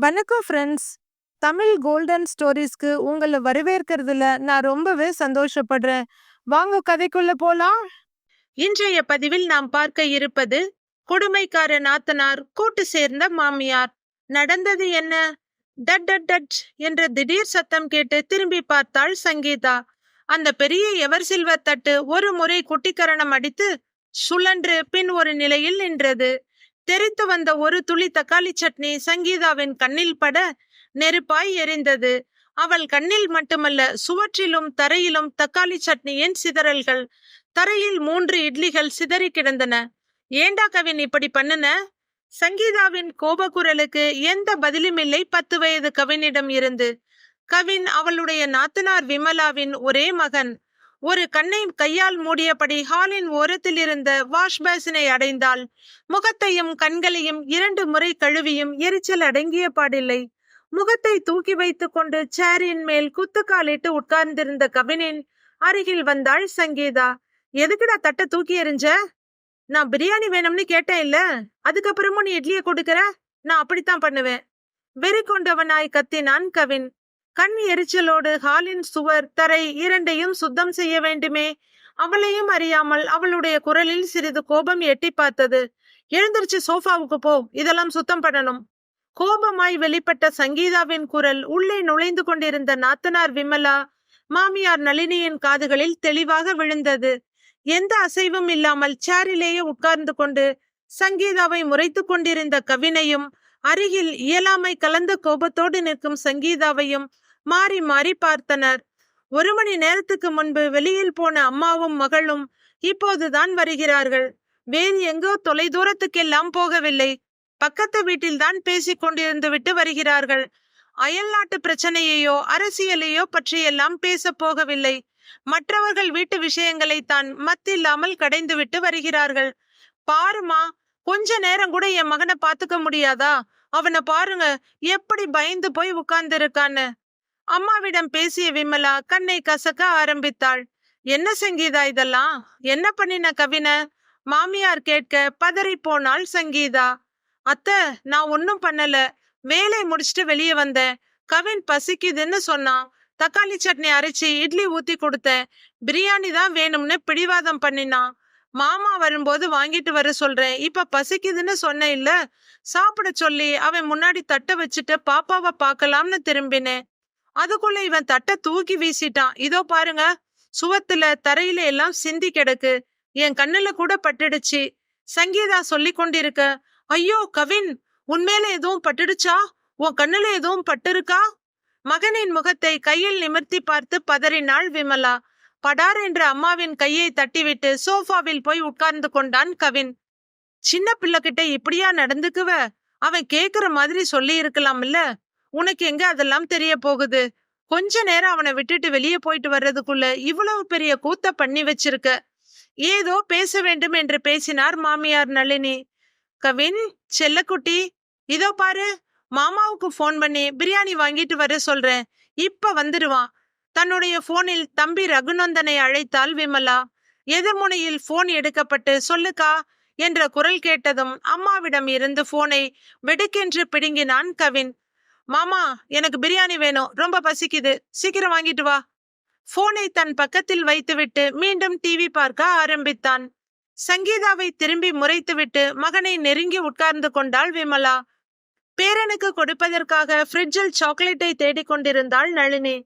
வணக்கம் friends. Tamil golden ஸ்டோரீஸ்க்கு உங்கள வரவேற்கிறதுல நான் ரொம்பவே சந்தோஷப்படுறேன். வாங்க கதைக்குள்ள போலாம். இன்றைய பதிவில் நாம் பார்க்க இருப்பது கொடுமைக்கார நாத்தனார் கூட்டு சேர்ந்த மாமியார். நடந்தது என்ன? டட் டட் டட் என்ற திடீர் சத்தம் கேட்டு திரும்பி பார்த்தாள் சங்கீதா. அந்த பெரிய எவர் சில்வர் தட்டு ஒரு முறை குட்டிக்கரணம் அடித்து சுழன்று பின் ஒரு நிலையில் நின்றது. தெரித்து வந்த ஒரு துளி தக்காளி சட்னி சங்கீதாவின் கண்ணில் பட நெருப்பாய் எரிந்தது. அவள் கண்ணில் மட்டுமல்ல, சுவற்றிலும் தரையிலும் தக்காளி சட்னியின் சிதறல்கள். தரையில் 3 இட்லிகள் சிதறி கிடந்தன. ஏண்டா கவின் இப்படி பண்ணுன? சங்கீதாவின் கோபக்குரலுக்கு எந்த பதிலும் இல்லை 10 வயது கவினிடம் இருந்து. கவின் அவளுடைய நாத்தனார் விமலாவின் ஒரே மகன். ஒரு கண்ணை கையால் மூடியபடி ஹாலின் ஓரத்தில் இருந்த வாஷ் பேசினை அடைந்தாள். முகத்தையும் கண்களையும் 2 முறை கழுவியும் எரிச்சல் அடங்கிய பாடில்லை. முகத்தை தூக்கி வைத்துக் கொண்டு சேரின் மேல் குத்துக்காலிட்டு உட்கார்ந்திருந்த கவினின் அருகில் வந்தாள் சங்கீதா. எதுக்குடா தட்டை தூக்கி எறிஞ்ச? நான் பிரியாணி வேணும்னு கேட்டேன் இல்ல, அதுக்கப்புறமும் நீ இட்லிய கொடுக்கற? நான் அப்படித்தான் பண்ணுவேன். வெறி கொண்டவனாய் கத்தினான் கவின். கண் எரிச்சலோடு ஹாலின் சுவர் தரை இரண்டையும் சுத்தம் செய்ய வேண்டுமே. அவளையும் அறியாமல் அவளுடைய குரலில் சிறிது கோபம் எட்டி பார்த்தது. எழுந்திருச்சு சோஃபாவுக்கு போ, இதெல்லாம் சுத்தம் பண்ணணும். கோபமாய் வெளிப்பட்ட சங்கீதாவின் குரல் உள்ளே நுழைந்து கொண்டிருந்த நாத்தனார் விமலா, மாமியார் நளினியின் காதுகளில் தெளிவாக விழுந்தது. எந்த அசைவும் இல்லாமல் சேரிலேயே உட்கார்ந்து கொண்டு சங்கீதாவை முறைத்து கொண்டிருந்த கவினையும், அருகில் இயலாமை கலந்த கோபத்தோடு நிற்கும் சங்கீதாவையும் மாறி மாறி பார்த்தனர். 1 மணி நேரத்துக்கு முன்பு வெளியில் போன அம்மாவும் மகளும் இப்போதுதான் வருகிறார்கள். வேறு எங்கோ தொலை தூரத்துக்கெல்லாம் போகவில்லை. பக்கத்து வீட்டில்தான் பேசிக் கொண்டிருந்து விட்டு வருகிறார்கள். அயல் நாட்டு பிரச்சனையையோ அரசியலையோ பற்றியெல்லாம் பேச போகவில்லை. மற்றவர்கள் வீட்டு விஷயங்களை தான் மத்தில்லாமல் கடைந்து விட்டு வருகிறார்கள். பாருமா, கொஞ்ச நேரம் கூட என் மகனை பாத்துக்க முடியாதா? அவனை பாருங்க, எப்படி பயந்து போய் உட்கார்ந்து இருக்கான்னு. அம்மாவிடம் பேசிய விமலா கண்ணை கசக்க ஆரம்பித்தாள். என்ன சங்கீதா இதெல்லாம்? என்ன பண்ணின கவின? மாமியார் கேட்க பதறி போனாள் சங்கீதா. அத்தை, நான் ஒன்னும் பண்ணல. வேலை முடிச்சுட்டு வெளியே வந்தேன். கவின் பசிக்குதுன்னு சொன்னான். தக்காளி சட்னி அரைச்சி இட்லி ஊத்தி கொடுத்தேன். பிரியாணி தான் வேணும்னு பிடிவாதம் பண்ணினான். மாமா வரும்போது வாங்கிட்டு வர சொல்றேன். இப்ப பசிக்குதுன்னு சொன்ன இல்ல, சாப்பிட சொல்லி அவன் முன்னாடி தட்டை வச்சுட்டு பாப்பாவை பார்க்கலாம்னு திரும்பினேன். அதுக்குள்ள இவன் தட்டை தூக்கி வீசிட்டான். இதோ பாருங்க, சுவத்துல தரையில எல்லாம் சிந்தி கிடக்கு. என் கண்ணுல கூட பட்டுடுச்சு. சங்கீதா சொல்லி கொண்டிருக்க, ஐயோ கவின், உன்மேல எதுவும் பட்டுடுச்சா? உன் கண்ணுல எதுவும் பட்டிருக்கா? மகனின் முகத்தை கையில் நிமிர்த்தி பார்த்து பதறினாள் விமலா. படார் என்ற அம்மாவின் கையை தட்டிவிட்டு சோஃபாவில் போய் உட்கார்ந்து கொண்டான் கவின். சின்ன பிள்ளைகிட்ட இப்படியா நடந்துக்குவ? அவன் கேக்குற மாதிரி சொல்லி இருக்கலாம் இல்ல? உனக்கு எங்க அதெல்லாம் தெரிய போகுது? கொஞ்ச நேரம் அவனை விட்டுட்டு வெளியே போயிட்டு வர்றதுக்குள்ள இவ்வளவு பெரிய கூத்த பண்ணி வச்சிருக்க. ஏதோ பேச வேண்டும் என்று பேசினார் மாமியார் நளினி. கவின், செல்லக்குட்டி, இதோ பாரு, மாமாவுக்கு போன் பண்ணி பிரியாணி வாங்கிட்டு வர சொல்றேன். இப்ப வந்துடுவான். தன்னுடைய போனில் தம்பி ரகுநந்தனை அழைத்தாள் விமலா. எதிர்முனையில் போன் எடுக்கப்பட்டு சொல்லுக்கா என்ற குரல் கேட்டதும் அம்மாவிடம் இருந்து போனை வெடுக்கென்று பிடுங்கினான் கவின். மாமா, எனக்கு பிரியாணி வேணும், ரொம்ப பசிக்குது, சீக்கிரம் வாங்கிட்டு வா. போனை தன் பக்கத்தில் வைத்துவிட்டு மீண்டும் டிவி பார்க்க ஆரம்பித்தான். சங்கீதாவை திரும்பி முறைத்துவிட்டு மகனை நெருங்கி உட்கார்ந்து கொண்டாள் விமலா. பேரனுக்கு கொடுப்பதற்காக ஃப்ரிட்ஜில் சாக்லேட்டை தேடிக்கொண்டிருந்தாள் நளினி.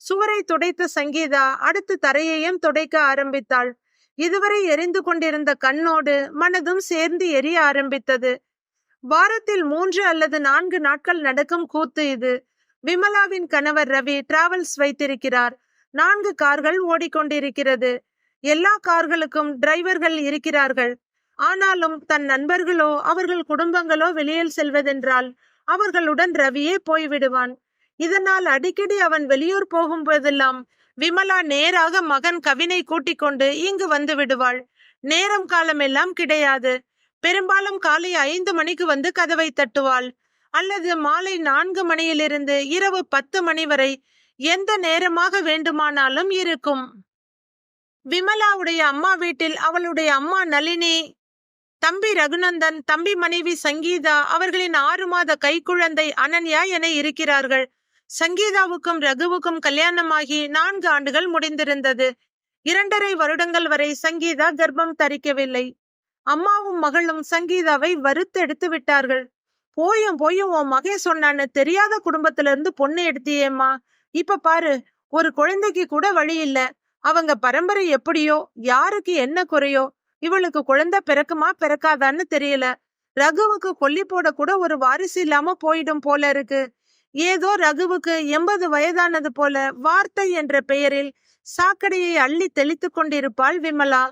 சுவரை துடைத்த சங்கீதா அடுத்து தரையையும் துடைக்க ஆரம்பித்தாள். இதுவரை எரிந்து கொண்டிருந்த கண்ணோடு மனதும் சேர்ந்து எரிய ஆரம்பித்தது. வாரத்தில் 3 அல்லது 4 நாட்கள் நடக்கும் கூத்து இது. விமலாவின் கணவர் ரவி டிராவல்ஸ் வைத்திருக்கிறார். 4 கார்கள் ஓடிக்கொண்டிருக்கிறது. எல்லா கார்களுக்கும் டிரைவர்கள் இருக்கிறார்கள். ஆனாலும் தன் நண்பர்களோ அவர்கள் குடும்பங்களோ வெளியில் செல்வதென்றால் அவர்களுடன் ரவியே போய்விடுவான். இதனால் அடிக்கடி அவன் வெளியூர் போகும்போதெல்லாம் விமலா நேராக மகன் கவினை கூட்டிக் கொண்டு இங்கு வந்து விடுவாள். நேரம் காலம் எல்லாம் கிடையாது. பெரும்பாலும் காலை 5 மணிக்கு வந்து கதவை தட்டுவாள். அல்லது மாலை 4 மணியிலிருந்து இரவு 10 மணி வரை எந்த நேரமாக வேண்டுமானாலும் இருக்கும். விமலாவுடைய அம்மா வீட்டில் அவளுடைய அம்மா நளினி தம்பி ரகுநந்தன், தம்பி மனைவி சங்கீதா, அவர்களின் 6 மாத கைக்குழந்தை அனன்யா என இருக்கிறார்கள். சங்கீதாவுக்கும் ரகுவுக்கும் கல்யாணமாகி 4 ஆண்டுகள் முடிந்திருந்தது. 2.5 வருடங்கள் வரை சங்கீதா கர்ப்பம் தரிக்கவில்லை. அம்மாவும் மகளும் சங்கீதாவை வறுத்தெடுத்து விட்டார்கள். போயும் உன் மகன் சொன்னான்னு தெரியாத குடும்பத்துல இருந்து பொண்ணு எடுத்தியேம்மா. இப்ப பாரு, ஒரு குழந்தைக்கு கூட வழி இல்ல. அவங்க பரம்பரை எப்படியோ, யாருக்கு என்ன குறையோ, இவளுக்கு குழந்தை பிறக்குமா பிறக்காதான்னு தெரியல. ரகுவுக்கு கொல்லி போட கூட ஒரு வாரிசு இல்லாம போயிடும் போல இருக்கு. ஏதோ ரகுவுக்கு 80 வயதானது போல வார்த்தை என்ற பெயரில் சாக்கடையை அள்ளி தெளித்து கொண்டிருப்பாள் விமலா.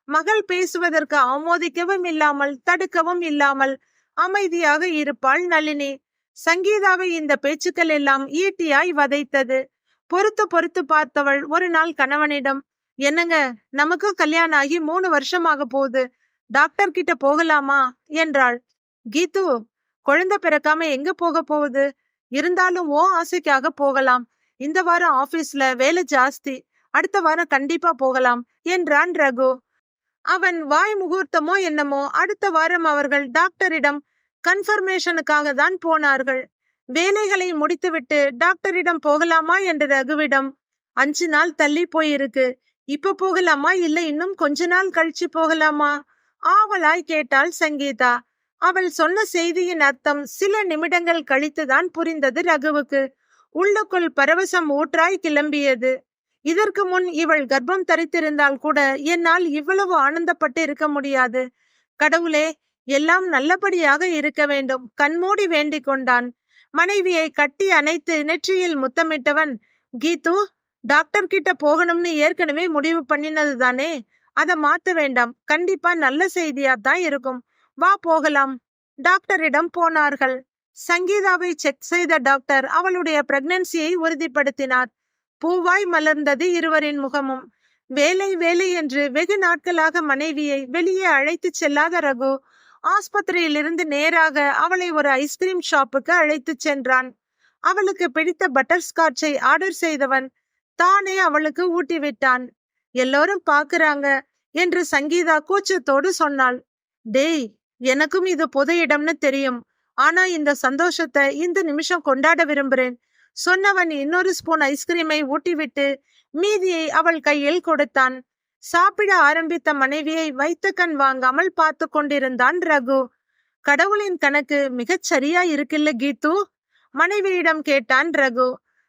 மகள் பேசுவதற்கு ஆமோதிக்கவும் இல்லாமல் தடுக்கவும் இல்லாமல் அமைதியாக இருப்பாள் நளினி. சங்கீதாவை இந்த பேச்சுக்கள் எல்லாம் ஈட்டியாய் வதைத்தது. பொறுத்து பார்த்தவள் ஒரு நாள் கணவனிடம், என்னங்க, நமக்கும் கல்யாணம் ஆகி 3 வருஷமாக போகுது, டாக்டர் கிட்ட போகலாமா என்றாள். கீது, குழந்தை பிறக்காம எங்க போக போகுது? இருந்தாலும் ஓ ஆசைக்காக போகலாம். இந்த வாரம் ஆபீஸ்ல வேலை ஜாஸ்தி, அடுத்த வாரம் கண்டிப்பா போகலாம் என்றான் ரகு. அவன் வாய் முகூர்த்தமோ என்னமோ அடுத்த வாரம் அவர்கள் டாக்டரிடம் கன்ஃபர்மேஷனுக்காக தான் போனார்கள். வேலைகளை முடித்துவிட்டு டாக்டரிடம் போகலாமா என்று ரகுவிடம், 5 நாள் தள்ளி போயிருக்கு, இப்ப போகலாமா இல்ல இன்னும் கொஞ்ச நாள் கழிச்சு போகலாமா ஆவலாய் கேட்டாள் சங்கீதா. அவள் சொன்ன செய்தியின் அர்த்தம் சில நிமிடங்கள் கழித்துதான் புரிந்தது ரகுவுக்கு. உள்ளுக்குள் பரவசம் ஊற்றாய் கிளம்பியது. இதற்கு முன் இவள் கர்ப்பம் தரித்திருந்தால் கூட என்னால் இவ்வளவு ஆனந்தப்பட்டு இருக்க முடியாது. கடவுளே, எல்லாம் நல்லபடியாக இருக்க வேண்டும், கண்மூடி வேண்டிக் கொண்டான். மனைவியை கட்டி அணைத்து நெற்றியில் முத்தமிட்டவன், கீது, டாக்டர் கிட்ட போகணும்னு ஏற்கனவே முடிவு பண்ணினது தானே, அதை மாத்த வேண்டாம், கண்டிப்பா நல்ல செய்தியா தான் இருக்கும், வா போகலாம். டாக்டரிடம் போனார்கள். சங்கீதாவை செக் செய்த டாக்டர் அவளுடைய பிரெக்னன்சியை உறுதிப்படுத்தினார். பூவாய் மலர்ந்தது இருவரின் முகமும். வேலை என்று வெகு நாட்களாக மனைவியை வெளியே அழைத்து செல்லாத ரகு ஆஸ்பத்திரியிலிருந்து நேராக அவளை ஒரு ஐஸ்கிரீம் ஷாப்புக்கு அழைத்து சென்றான். அவளுக்கு பிடித்த பட்டர் ஸ்காட்சை ஆர்டர் செய்தவன் தானே அவளுக்கு ஊட்டி விட்டான். எல்லோரும் பாக்குறாங்க என்று சங்கீதா கூச்சத்தோடு சொன்னாள். டேய், எனக்கும் இது பொது இடம்னு தெரியும், ஆனா இந்த சந்தோஷத்தை இந்த நிமிஷம் கொண்டாட விரும்புறேன் சொன்னவன் இன்னொரு ஸ்பூன் ஐஸ்கிரீமை ஊட்டிவிட்டு மீதியை அவள் கையில் கொடுத்தான். சாப்பிட ஆரம்பித்த மனைவியை வைத்த கண் வாங்காமல் பார்த்து கொண்டிருந்தான் ரகு. கடவுளின் கணக்கு மிகச் சரியா இருக்குல்ல கீது? மனைவியிடம் கேட்டான் ரகு.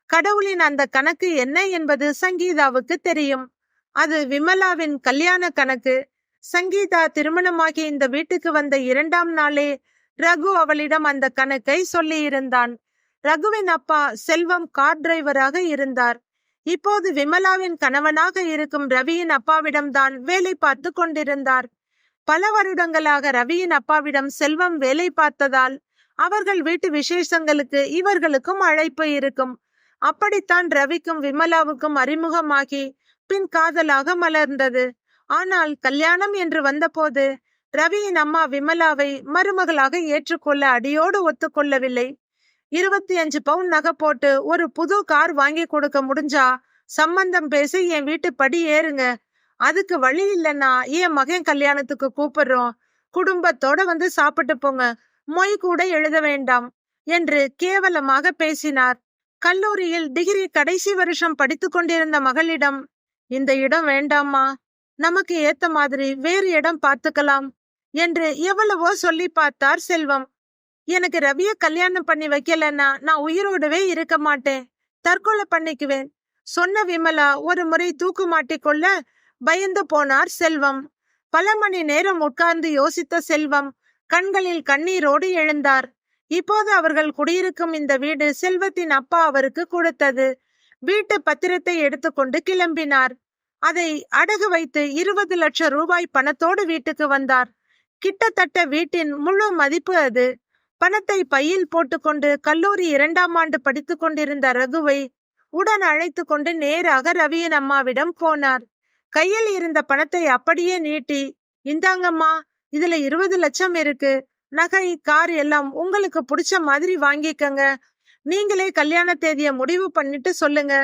கடவுளின் அந்த கணக்கு என்ன என்பது சங்கீதாவுக்கு தெரியும். அது விமலாவின் கல்யாண கணக்கு. சங்கீதா திருமணமாகி இந்த வீட்டுக்கு வந்த 2ஆம் நாளே ரகு அவளிடம் அந்த கணக்கை சொல்லி இருந்தான். ரகுவின் அப்பா செல்வம் கார் டிரைவராக இருந்தார். இப்போது விமலாவின் கணவனாக இருக்கும் ரவியின் அப்பாவிடம்தான் வேலை பார்த்து கொண்டிருந்தார். பல வருடங்களாக ரவியின் அப்பாவிடம் செல்வம் வேலை பார்த்ததால் அவர்கள் வீட்டு விசேஷங்களுக்கு இவர்களுக்கும் அழைப்பு இருக்கும். அப்படித்தான் ரவிக்கும் விமலாவுக்கும் அறிமுகமாகி பின் காதலாக மலர்ந்தது. ஆனால் கல்யாணம் என்று வந்தபோது ரவியின் அம்மா விமலாவை மருமகளாக ஏற்றுக்கொள்ள அடியோடு ஒத்துக்கொள்ளவில்லை. 25 பவுன் நகை போட்டு ஒரு புது கார் வாங்கி கொடுக்க முடிஞ்சா சம்பந்தம் பேசி என் வீட்டு படி ஏறுங்க, அதுக்கு வழி இல்லைன்னா என் மகன் கல்யாணத்துக்கு கூப்பிடுறோம், குடும்பத்தோட வந்து சாப்பிட்டு போங்க, மொய் கூட எழுத வேண்டாம் என்று கேவலமாக பேசினார். கல்லூரியில் டிகிரி கடைசி வருஷம் படித்து கொண்டிருந்த மகளிடம், இந்த இடம் வேண்டாமா, நமக்கு ஏத்த மாதிரி வேறு இடம் பார்த்துக்கலாம் என்று எவ்வளவோ சொல்லி பார்த்தார் செல்வம். எனக்கு ரவிய கல்யாணம் பண்ணி வைக்கலன்னா நான் உயிரோடவே இருக்க மாட்டேன், தற்கொலை பண்ணிக்குவேன் சொன்ன விமலா ஒரு முறை தூக்கு மாட்டிக்கொள்ள பயந்து போனார் செல்வம். பல மணி நேரம் உட்கார்ந்து யோசித்த செல்வம் கண்களில் கண்ணீரோடு எழுந்தார். இப்போது அவர்கள் குடியிருக்கும் இந்த வீடு செல்வத்தின் அப்பா அவருக்கு கொடுத்தது. வீட்டு பத்திரத்தை எடுத்துக்கொண்டு கிளம்பினார். அதை அடகு வைத்து 20 லட்சம் ரூபாய் பணத்தோடு வீட்டுக்கு வந்தார். கிட்டத்தட்ட வீட்டின் முழு மதிப்பு அது. பணத்தை பையில் போட்டுக்கொண்டு கல்லூரி 2ஆம் ஆண்டு படித்து கொண்டிருந்த ரகுவை உடன் அழைத்து கொண்டு நேராக ரவியின் அம்மாவிடம் போனார். கையில் இருந்த பணத்தை அப்படியே நீட்டி, இந்தாங்கம்மா, இதுல 20 லட்சம் இருக்கு, நகை கார் எல்லாம் உங்களுக்கு பிடிச்ச மாதிரி வாங்கிக்கங்க, நீங்களே கல்யாண தேதியை முடிவு பண்ணிட்டு சொல்லுங்க,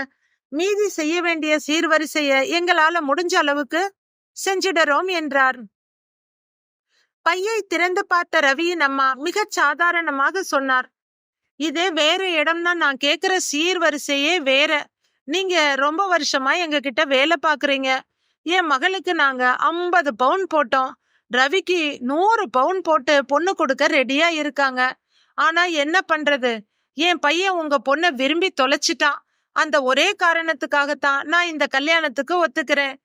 மீதி செய்ய வேண்டிய சீர்வரிசைய எங்களால முடிஞ்ச அளவுக்கு செஞ்சிடறோம் என்றார். பையை திறந்து பார்த்த ரவியின் அம்மா மிகச் சாதாரணமாக சொன்னார், இதே வேற இடம்னா நான் கேக்குற சீர்வரிசையே வேற. நீங்க ரொம்ப வருஷமா எங்க கிட்ட வேலை பாக்குறீங்க. என் மகளுக்கு நாங்க 50 பவுன் போட்டோம். ரவிக்கு 100 பவுன் போட்டு பொண்ணு கொடுக்க ரெடியா இருக்காங்க. ஆனா என்ன பண்றது, என் பையன் உங்க பொண்ணை விரும்பி தொலைச்சிட்டான். அந்த ஒரே காரணத்துக்காகத்தான் நான் இந்த கல்யாணத்துக்கு ஒத்துக்கிறேன்.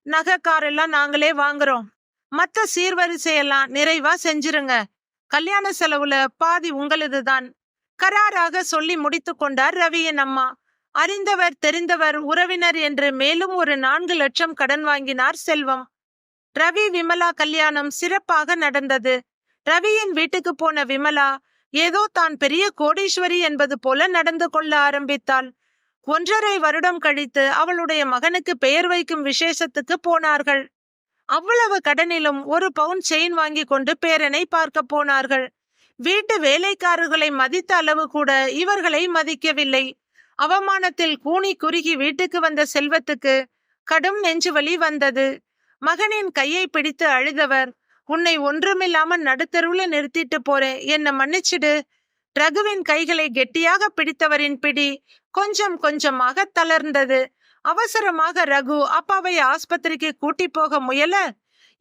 நகை காரெல்லாம் நாங்களே வாங்குறோம். மத்த சீர்வரிசையெல்லாம் நிறைவா செஞ்சிருங்க. கல்யாண செலவுல பாதி உங்களுதுதான். கராராக சொல்லி முடித்து கொண்டார் ரவியின் அம்மா. அறிந்தவர் தெரிந்தவர் உறவினர் என்று மேலும் ஒரு 4 லட்சம் கடன் வாங்கினார் செல்வம். ரவி விமலா கல்யாணம் சிறப்பாக நடந்தது. ரவியின் வீட்டுக்கு போன விமலா ஏதோ தான் பெரிய கோடீஸ்வரி என்பது போல நடந்து கொள்ள ஆரம்பித்தாள். 1.5 வருடம் கழித்து அவளுடைய மகனுக்கு பெயர் வைக்கும் விசேஷத்துக்கு போனார்கள். அவ்வளவு கடனிலும் 1 பவுன் செயின் வாங்கி கொண்டு பேரனை பார்க்க போனார்கள். வீட்டு வேலைக்காரர்களை மதித்த அளவு கூட இவர்களை மதிக்கவில்லை. அவமானத்தில் கூனி குறுகி வீட்டுக்கு வந்த செல்வத்துக்கு கடும் நெஞ்சுவலி வந்தது. மகனின் கையை பிடித்து அழுதவர், உன்னை ஒன்றுமில்லாம நடுத்தருவுல நிறுத்திட்டு போறேன், என்ன மன்னிச்சிடு. ரகுவின் கைகளை கெட்டியாக பிடித்தவரின் பிடி கொஞ்சம் கொஞ்சமாக தளர்ந்தது. அவசரமாக ரகு அப்பாவை ஆஸ்பத்திரிக்கு கூட்டி போக முயல,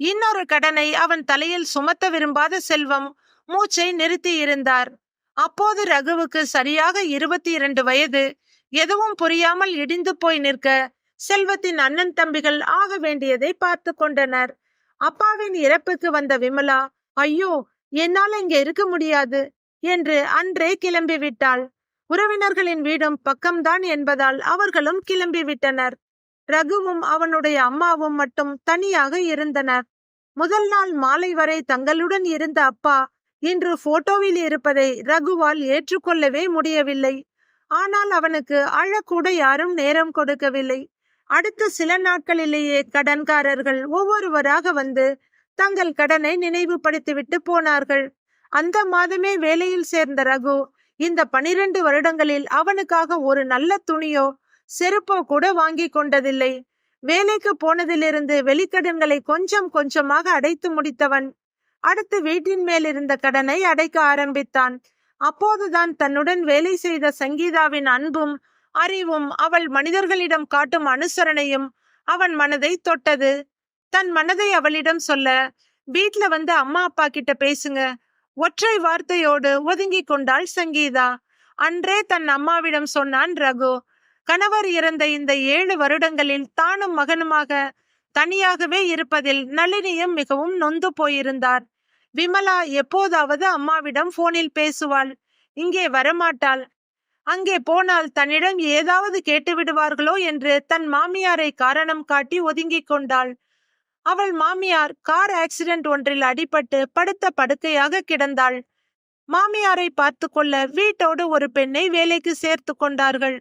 இன்னொரு கடனை அவன் தலையில் சுமத்த விரும்பாத செல்வம் மூச்சை நிறுத்தி இருந்தார். அப்போது ரகுவுக்கு சரியாக 22 வயது. எதுவும் புரியாமல் இடிந்து போய் நிற்க செல்வத்தின் அண்ணன் தம்பிகள் ஆக வேண்டியதை பார்த்து கொண்டனர். அப்பாவின் இறப்புக்கு வந்த விமலா, ஐயோ என்னால இங்க இருக்க முடியாது என்று அன்றே கிளம்பிவிட்டாள். உறவினர்களின் வீடும் பக்கம்தான் என்பதால் அவர்களும் கிளம்பிவிட்டனர். ரகுவும் அவனுடைய அம்மாவும் மட்டும் தனியாக இருந்தனர். முதல் நாள் மாலை வரை தங்களுடன் இருந்த அப்பா இன்று போட்டோவில் இருப்பதை ரகுவால் ஏற்றுக்கொள்ளவே முடியவில்லை. ஆனால் அவனுக்கு அழக்கூட யாரும் நேரம் கொடுக்கவில்லை. அடுத்த சில நாட்களிலேயே கடன்காரர்கள் ஒவ்வொருவராக வந்து தங்கள் கடனை நினைவுபடுத்திவிட்டு போனார்கள். அந்த மாதமே வேலையில் சேர்ந்த ரகு இந்த 12 வருடங்களில் அவனுக்காக ஒரு நல்ல துணியோ செருப்போ கூட வாங்கி கொண்டதில்லை. வேலைக்கு போனதிலிருந்து வெளிக்கடன்களை கொஞ்சம் கொஞ்சமாக அடைத்து முடித்தவன் அடுத்து வீட்டின் மேல் இருந்த கடனை அடைக்க ஆரம்பித்தான். அப்போதுதான் தன்னுடன் வேலை செய்த சங்கீதாவின் அன்பும் அறிவும் அவள் மனிதர்களிடம் காட்டும் அனுசரணையும் அவன் மனதை தொட்டது. தன் மனதை அவளிடம் சொல்ல, வீட்ல வந்து அம்மா அப்பா கிட்ட பேசுங்க, ஒற்றை வார்த்தையோடு ஒதுங்கி கொண்டாள் சங்கீதா. அன்றே தன் அம்மாவிடம் சொன்னான் ரகு. கணவர் இறந்த இந்த 7 வருடங்களில் தானும் மகனுமாக தனியாகவே இருப்பதில் நளினியும் மிகவும் நொந்து போயிருந்தார். விமலா எப்போதாவது அம்மாவிடம் போனில் பேசுவாள், இங்கே வரமாட்டாள். அங்கே போனால் தன்னிடம் ஏதாவது கேட்டு விடுவார்களோ என்று தன் மாமியாரை காரணம் காட்டி ஒதுங்கிக் கொண்டாள். அவள் மாமியார் கார் ஆக்சிடென்ட் ஒன்றில் அடிபட்டு படுத்த படுக்கையாக கிடந்தாள். மாமியாரை பார்த்து கொள்ள வீட்டோடு ஒரு பெண்ணை வேலைக்கு சேர்த்து கொண்டார்கள்.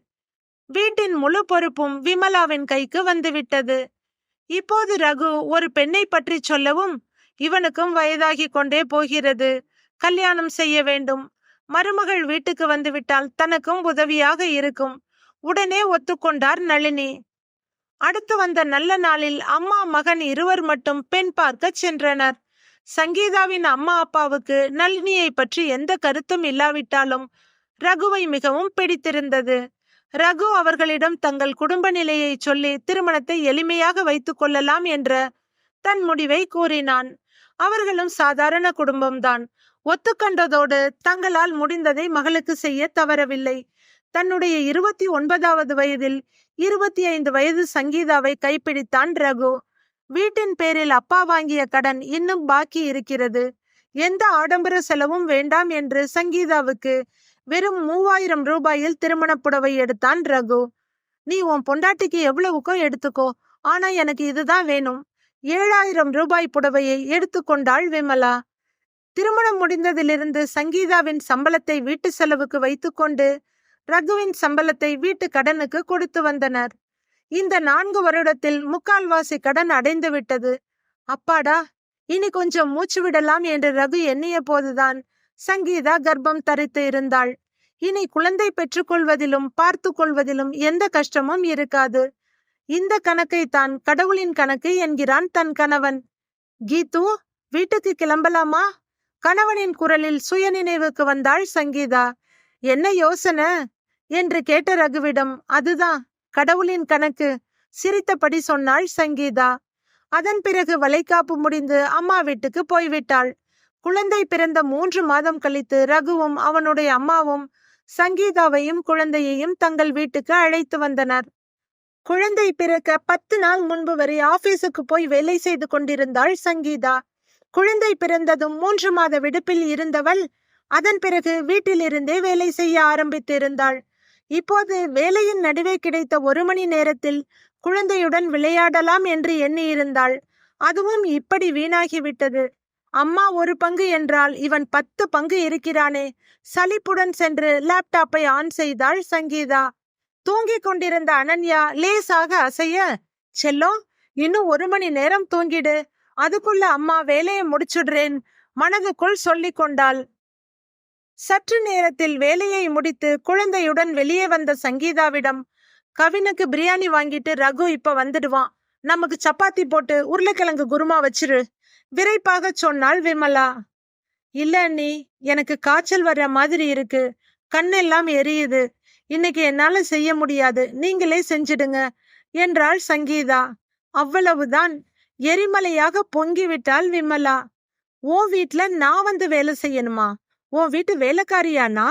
வீட்டின் முழு பொறுப்பும் விமலாவின் கைக்கு வந்துவிட்டது. இப்போது ரகு ஒரு பெண்ணை பற்றி சொல்லவும், இவனுக்கும் வயதாகி கொண்டே போகிறது, கல்யாணம் செய்ய வேண்டும், மருமகள் வீட்டுக்கு வந்துவிட்டால் தனக்கும் உதவியாக இருக்கும். உடனே ஒத்துக்கொண்டார் நளினி. அடுத்து வந்த நல்ல நாளில் அம்மா மகன் இருவர் மட்டும் பெண் பார்க்க சென்றனர். சங்கீதாவின் அம்மா அப்பாவுக்கு நளினியை பற்றி எந்த கருத்தும் இல்லாவிட்டாலும் ரகுவை மிகவும் பிடித்திருந்தது. ரகு அவர்களிடம் தங்கள் குடும்ப நிலையை சொல்லி திருமணத்தை எளிமையாக வைத்துக் கொள்ளலாம் என்ற தன் முடிவை கூறினான். அவர்களும் சாதாரண குடும்பம்தான். ஒத்துக்கண்டதோடு தங்களால் முடிந்ததை மகளுக்கு செய்ய தவறவில்லை. தன்னுடைய 29வது வயதில் 25 வயது சங்கீதாவை கைப்பிடித்தான் ரகு. வீட்டின் பேரில் அப்பா வாங்கிய கடன் இன்னும் பாக்கி இருக்கிறது. எந்த ஆடம்பர செலவும் வேண்டாம் என்று சங்கீதாவுக்கு வெறும் 3000 ரூபாயில் திருமண புடவை எடுத்தான் ரகு. நீ உன் பொண்டாட்டிக்கு எவ்வளவுக்கோ எடுத்துக்கோ, ஆனா எனக்கு இதுதான் வேணும். 7000 ரூபாய் புடவையை எடுத்துக்கொண்டாள் விமலா. திருமணம் முடிந்ததிலிருந்து சங்கீதாவின் சம்பளத்தை வீட்டு செலவுக்கு வைத்துக்கொண்டு ரகுவின் சம்பளத்தை வீட்டு கடனுக்கு கொடுத்து வந்தனர். இந்த 4 வருடத்தில் 3/4 கடன் அடைந்து விட்டது. அப்பாடா, இனி கொஞ்சம் மூச்சு விடலாம் என்று ரகு எண்ணிய போதுதான் சங்கீதா கர்ப்பம் தரித்து இருந்தாள். இனி குழந்தை பெற்றுக்கொள்வதிலும் பார்த்து கொள்வதிலும் எந்த கஷ்டமும் இருக்காது. இந்த கணக்கை தான் கடவுளின் கணக்கு என்கிறான் தன் கணவன். கீது, வீட்டுக்கு கிளம்பலாமா? கணவனின் குரலில் சுயநினைவுக்கு வந்தாள் சங்கீதா. என்ன யோசனை என்று கேட்ட ரகுவிடம், அதுதான் கடவுளின் கணக்கு, சிரித்தபடி சொன்னாள் சங்கீதா. அதன் பிறகு வளைகாப்பு முடிந்து அம்மா வீட்டுக்கு போய்விட்டாள். குழந்தை பிறந்த 3 மாதம் கழித்து ரகுவும் அவனுடைய அம்மாவும் சங்கீதாவையும் குழந்தையையும் தங்கள் வீட்டுக்கு அழைத்து வந்தனர். குழந்தை பிறக்க 10 நாள் முன்பு வரை ஆபீஸுக்கு போய் வேலை செய்து கொண்டிருந்தாள் சங்கீதா. குழந்தை பிறந்ததும் 3 மாத விடுப்பில் இருந்தவள் அதன் பிறகு வீட்டிலிருந்தே வேலை செய்ய ஆரம்பித்திருந்தாள். இப்போது வேலையின் நடுவே கிடைத்த 1 மணி நேரத்தில் குழந்தையுடன் விளையாடலாம் என்று எண்ணியிருந்தாள். அதுவும் இப்படி வீணாகிவிட்டது. அம்மா 1 பங்கு என்றால் இவன் 10 பங்கு இருக்கிறானே. சலிப்புடன் சென்று லேப்டாப்பை ஆன் செய்தாள் சங்கீதா. தூங்கிக் கொண்டிருந்த அனன்யா லேசாக அசைய, செல்லம், இன்னும் 1 மணி நேரம் தூங்கிடு, அதுக்குள்ள அம்மா வேலையை முடிச்சுடுறேன் மனதுக்குள் சொல்லிக் கொண்டாள். சற்று நேரத்தில் வேலையை முடித்து குழந்தையுடன் வெளியே வந்த சங்கீதாவிடம், கவினுக்கு பிரியாணி வாங்கிட்டு ரகு இப்ப வந்துடுவான், நமக்கு சப்பாத்தி போட்டு உருளைக்கிழங்கு குருமா வச்சிரு, விரைப்பாக சொன்னாள் விமலா. இல்ல அண்ணி, எனக்கு காய்ச்சல் வர்ற மாதிரி இருக்கு, கண்ணெல்லாம் எரியுது, இன்னைக்கு என்னால செய்ய முடியாது, நீங்களே செஞ்சிடுங்க என்றாள் சங்கீதா. அவ்வளவுதான், எரிமலையாக பொங்கிவிட்டாள் விமலா. உன் வீட்டுல நான் வந்து வேலை செய்யணுமா? உன் வீட்டு வேலைக்காரியானா?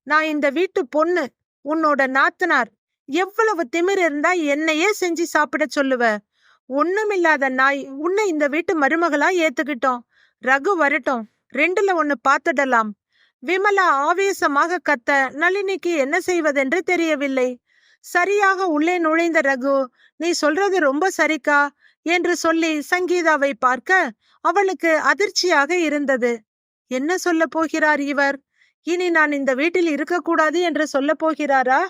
நான் இந்த வீட்டு பொண்ணு, உன்னோட நாத்தனார். எவ்வளவு திமிர் இருந்தா என்னையே செஞ்சு சாப்பிட சொல்லுவ? ஒண்ணுமில்லாத நாய், உன்னை இந்த வீட்டு மருமகளா ஏத்துக்கிட்டோம். ரகு வரட்டும், 2ல 1 பார்த்துடலாம். விமலா ஆவேசமாக கத்த நளினிக்கு என்ன செய்வதென்று தெரியவில்லை. சரியாக உள்ளே நுழைந்த ரகு, நீ சொல்றது ரொம்ப சரிக்கா என்று சொல்லி சங்கீதாவை பார்க்க அவளுக்கு அதிர்ச்சியாக இருந்தது. என்ன சொல்ல போகிறார் இவர்? இனி நான் இந்த வீட்டில் இருக்கக்கூடாது என்று சொல்ல போகிறாரா?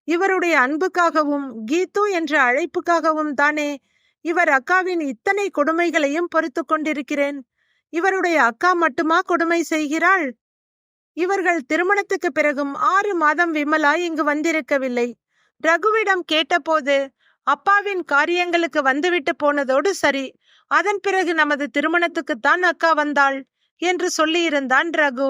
இவருடைய அன்புக்காகவும் கீது என்ற அழைப்புக்காகவும் தானே இவர் அக்காவின் இத்தனை கொடுமைகளையும் பொறுத்து கொண்டிருக்கிறேன். இவருடைய அக்கா மட்டுமா கொடுமை செய்கிறாள்? இவர்கள் திருமணத்துக்கு பிறகும் 6 மாதம் விமலா இங்கு வந்திருக்கவில்லை. ரகுவிடம் கேட்டபோது, அப்பாவின் காரியங்களுக்கு வந்துவிட்டு போனதோடு சரி, அதன் பிறகு நமது திருமணத்துக்குத்தான் அக்கா வந்தாள் என்று சொல்லியிருந்தான் ரகு.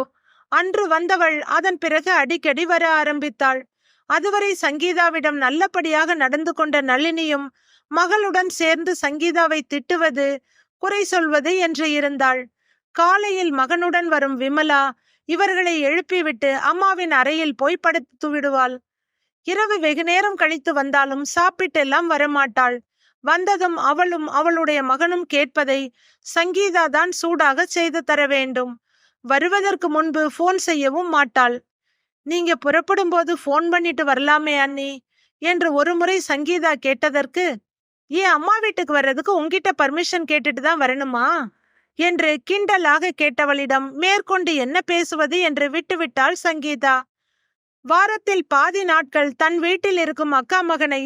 அன்று வந்தவள் அதன் பிறகு அடிக்கடி வர ஆரம்பித்தாள். அதுவரை சங்கீதாவிடம் நல்லபடியாக நடந்து கொண்ட நளினியும் மகளுடன் சேர்ந்து சங்கீதாவை திட்டுவது, குறை சொல்வது என்று இருந்தாள். காலையில் மகனுடன் வரும் விமலா இவர்களை எழுப்பிவிட்டு அம்மாவின் அறையில் போய் படுத்து விடுவாள். இரவு வெகு நேரம் கழித்து வந்தாலும் சாப்பிட்டெல்லாம் வரமாட்டாள். வந்ததும் அவளும் அவளுடைய மகனும் கேட்பதை சங்கீதா தான் சூடாக செய்து தர வேண்டும். வருவதற்கு முன்பு போன் செய்யவும் மாட்டாள். நீங்க புறப்படும் போது போன் பண்ணிட்டு வரலாமே அண்ணி என்று ஒரு முறை சங்கீதா கேட்டதற்கு, ஏன் அம்மா வீட்டுக்கு வர்றதுக்கு உங்ககிட்ட பர்மிஷன் கேட்டுட்டு தான் வரணுமா என்று கிண்டலாக கேட்டவளிடம் மேற்கொண்டு என்ன பேசுவது என்று விட்டுவிட்டாள் சங்கீதா. வாரத்தில் பாதி நாட்கள் தன் வீட்டில் இருக்கும் அக்கா மகனை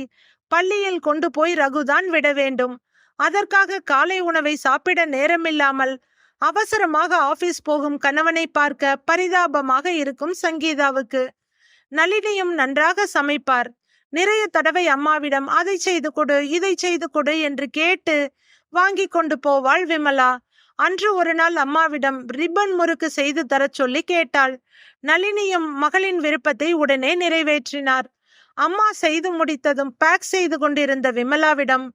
பள்ளியில் கொண்டு போய் ரகுதான் விட வேண்டும். அதற்காக காலை உணவை சாப்பிட நேரமில்லாமல் அவசரமாக ஆபீஸ் போகும் கணவனை பார்க்க பரிதாபமாக இருக்கும் சங்கீதாவுக்கு. நளினியும் நன்றாக சமைப்பார். நிறைய தடவை அம்மாவிடம் அதை செய்து கொடு, இதை செய்து கொடு என்று கேட்டு வாங்கி கொண்டு போவாள் விமலா. அன்று ஒரு நாள் அம்மாவிடம் ரிப்பன் முறுக்கு செய்து தர சொல்லி கேட்டாள். நளினியும் மகளின் விருப்பத்தை உடனே நிறைவேற்றினார். அம்மா செய்து முடித்ததும் பேக் செய்து கொண்டிருந்த விமலாவிடம்,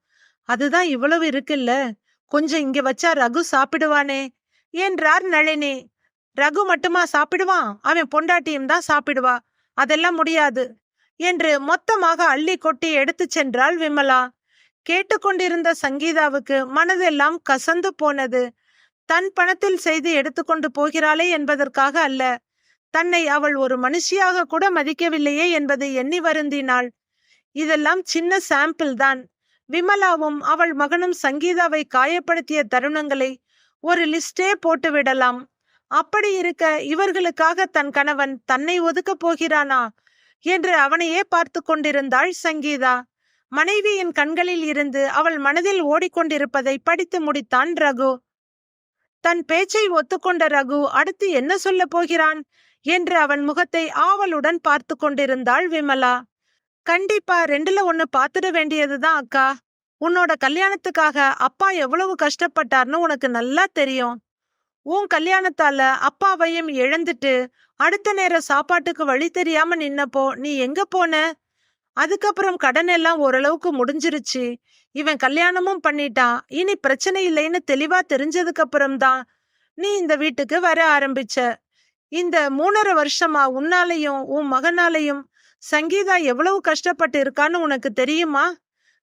அதுதான் இவ்வளவு இருக்குல்ல, கொஞ்சம் இங்க வச்சா ரகு சாப்பிடுவானே என்றார் நளினி. ரகு மட்டுமா சாப்பிடுவான்? அவன் பொண்டாட்டியும் தான் சாப்பிடுவா, அதெல்லாம் முடியாது என்று மொத்தமாக அள்ளி கொட்டி எடுத்து சென்றாள் விமலா. கேட்டுக்கொண்டிருந்த சங்கீதாவுக்கு மனதெல்லாம் கசந்து போனது. தன் பணத்தில் செய்து எடுத்துக்கொண்டு போகிறாளே என்பதற்காக அல்ல, தன்னை அவள் ஒரு மனுஷியாக கூட மதிக்கவில்லையே என்பதை எண்ணி வருந்தினாள். இதெல்லாம் சின்ன சாம்பிள் தான். விமலாவும் அவள் மகனும் சங்கீதாவை காயப்படுத்திய தருணங்களை ஒரு லிஸ்டே போட்டு விடலாம். அப்படி இருக்க இவர்களுக்காக தன் கணவன் தன்னை ஒதுக்கப் போகிறானா என்று அவனையே பார்த்து கொண்டிருந்தாள் சங்கீதா. மனைவியின் கண்களில் இருந்து அவள் மனதில் ஓடிக்கொண்டிருப்பதை படித்து முடித்தான் ரகு. தன் பேச்சை ஒத்துக்கொண்ட ரகு அடுத்து என்ன சொல்ல போகிறான் என்று அவன் முகத்தை ஆவலுடன் பார்த்து கொண்டிருந்தாள் விமலா. கண்டிப்பா 2ல 1 பார்த்துட வேண்டியதுதான் அக்கா. உன்னோட கல்யாணத்துக்காக அப்பா எவ்வளவு கஷ்டப்பட்டார்னு உனக்கு நல்லா தெரியும். உன் கல்யாணத்தால அப்பாவையும் இழந்துட்டு அடுத்த நேர சாப்பாட்டுக்கு வழி தெரியாம நின்னப்போ நீ எங்க போன? அதுக்கப்புறம் கடன் எல்லாம் ஓரளவுக்கு முடிஞ்சிருச்சு. இவன் கல்யாணமும் பண்ணிட்டான். இனி பிரச்சனை இல்லைன்னு தெளிவா தெரிஞ்சதுக்கு அப்புறம்தான் நீ இந்த வீட்டுக்கு வர ஆரம்பிச்ச. இந்த 3.5 வருஷமா உன்னாலையும் உன் மகனாலையும் சங்கீதா எவ்வளவு கஷ்டப்பட்டு இருக்கான்னு உனக்கு தெரியுமா?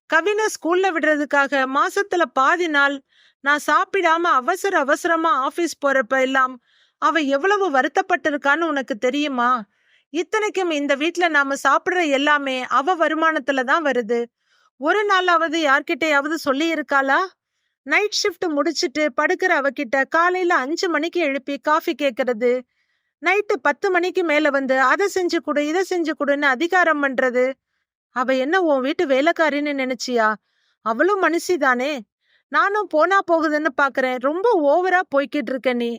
கவினை ஸ்கூல்ல விடுறதுக்காக மாசத்துல பாதி நாள் நான் சாப்பிடாம அவசர அவசரமா ஆபீஸ் போறப்ப எல்லாம் அவ எவ்வளவு வருத்தப்பட்டிருக்கான்னு உனக்கு தெரியுமா? இத்தனைக்கும் இந்த வீட்ல நாம சாப்பிடுற எல்லாமே அவ வருமானத்துல தான் வருது. ஒரு நாளாவது யார்கிட்டயாவது சொல்லி இருக்காளா? நைட் ஷிஃப்ட் முடிச்சிட்டு படுக்கிற அவகிட்ட காலையில 5 மணிக்கு எழுப்பி காஃபி கேட்கறது, நைட்டு 10 மணிக்கு மேல வந்து அதை செஞ்சு கொடு இதை செஞ்சு கொடுன்னு அதிகாரம் பண்றது. அவ என்ன உன் வீட்டு வேலைக்காரின்னு நினைச்சியா? அவளும் மனுஷிதானே. நானும் போனா போகுதுன்னு பாக்குறேன். ரொம்ப ஓவரா போய்கிட்டு இருக்க நீ.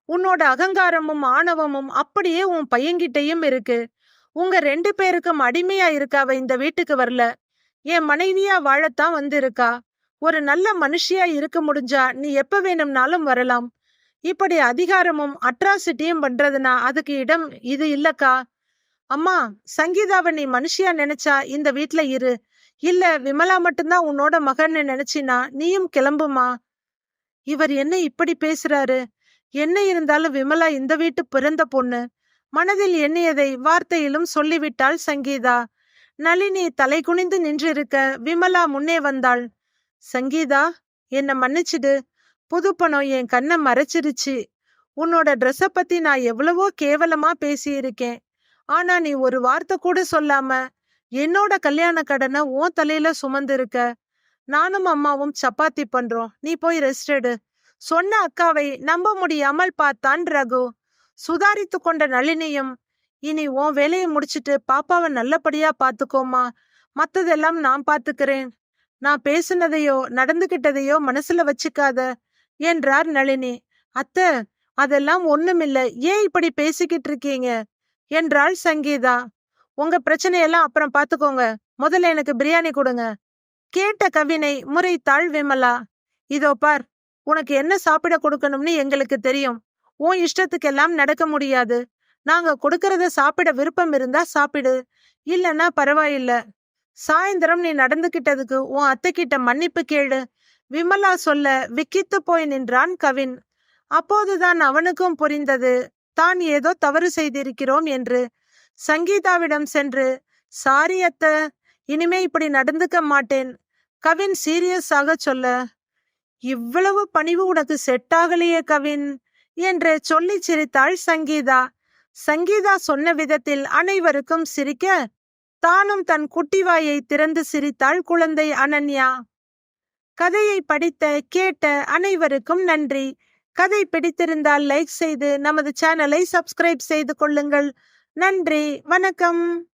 உன்னோட அகங்காரமும் ஆணவமும் அப்படியே உன் பையன்கிட்டயும் இருக்கு. உங்க 2 பேருக்கும் அடிமையா இருக்க அவ இந்த வீட்டுக்கு வரல. என் மனைவியா வாழத்தான் வந்து இருக்கா. ஒரு நல்ல மனுஷியா இருக்க முடிஞ்சா நீ எப்ப வேணும்னாலும் வரலாம். இப்படி அதிகாரமும் அட்ராசிட்டியும் பண்றதுனா அதுக்கு இடம் இது இல்லக்கா. அம்மா, சங்கீதாவை நீ மனுஷியா நினைச்சா இந்த வீட்ல இரு. இல்ல விமலா மட்டும்தான் உன்னோட மகன்னு நினைச்சினா நீயும் கிளம்புமா. இவர் என்ன இப்படி பேசுறாரு? என்ன இருந்தாலும் விமலா இந்த வீட்டு பிறந்த பொண்ணு. மனதில் எண்ணியதை வார்த்தையிலும் சொல்லிவிட்டாள் சங்கீதா. நளினி தலை குனிந்து நின்றிருக்க விமலா முன்னே வந்தாள். சங்கீதா, என்ன மன்னிச்சிடு. புது பணம் என் கண்ணை மறைச்சிருச்சு. உன்னோட ட்ரெஸ்ஸ பத்தி நான் எவ்வளவோ கேவலமா பேசியிருக்கேன். ஆனா நீ ஒரு வார்த்தை கூட சொல்லாம என்னோட கல்யாண கடனை உன் தலையில சுமந்திருக்க. நானும் அம்மாவும் சப்பாத்தி பண்றோம். நீ போய் ரெஸ்ட் எடு. சொன்ன அக்காவை நம்ப முடியாமல் பார்த்தான் ரகு. சுதாரித்து கொண்ட நளினியும், இனி உன் வேலையை முடிச்சிட்டு பாப்பாவை நல்லபடியா பாத்துக்கோமா. மத்ததெல்லாம் நான் பாத்துக்கிறேன். நான் பேசுனதையோ நடந்துகிட்டதையோ மனசுல வச்சுக்காத என்றார் நளினி. அத்தை, அதெல்லாம் ஒண்ணுமில்ல. ஏன் இப்படி பேசிக்கிட்டு இருக்கீங்க என்றாள் சங்கீதா. உங்க பிரச்சனையெல்லாம் அப்புறம் பாத்துக்கோங்க. முதல்ல எனக்கு பிரியாணி கொடுங்க. கேட்ட கவினை முறைத்தாள் விமலா. இதோ பார், உனக்கு என்ன சாப்பிட கொடுக்கணும்னு எங்களுக்கு தெரியும். உன் இஷ்டத்துக்கெல்லாம் நடக்க முடியாது. நாங்க கொடுக்கறத சாப்பிட விருப்பம் இருந்தா சாப்பிடு, இல்லன்னா பரவாயில்ல. சாயந்தரம் நீ நடந்துகிட்டதுக்கு உன் அத்தை கிட்ட மன்னிப்பு கேளு. விமலா சொல்ல விக்கித்து போய் நின்றான் கவின். அப்போதுதான் அவனுக்கும் புரிந்தது, தான் ஏதோ தவறு செய்திருக்கிறோம் என்று. சங்கீதாவிடம் சென்று, சாரி அத்த, இனிமே இப்படி நடந்துக்க மாட்டேன் கவின் சீரியஸாக சொல்ல, இவ்வளவு பணிவு உனக்கு செட் ஆகலையே கவின் என்று சொல்லி சிரித்தாள் சங்கீதா. சங்கீதா சொன்ன விதத்தில் அனைவருக்கும் சிரிக்க, தானும் தன் குட்டி வாயை திறந்து சிரித்தாள் குழந்தை அனன்யா. கதையை படித்த கேட்ட அனைவருக்கும் நன்றி. கதை பிடித்திருந்தால் லைக் செய்து நமது சேனலை சப்ஸ்கிரைப் செய்து கொள்ளுங்கள். நன்றி, வணக்கம்.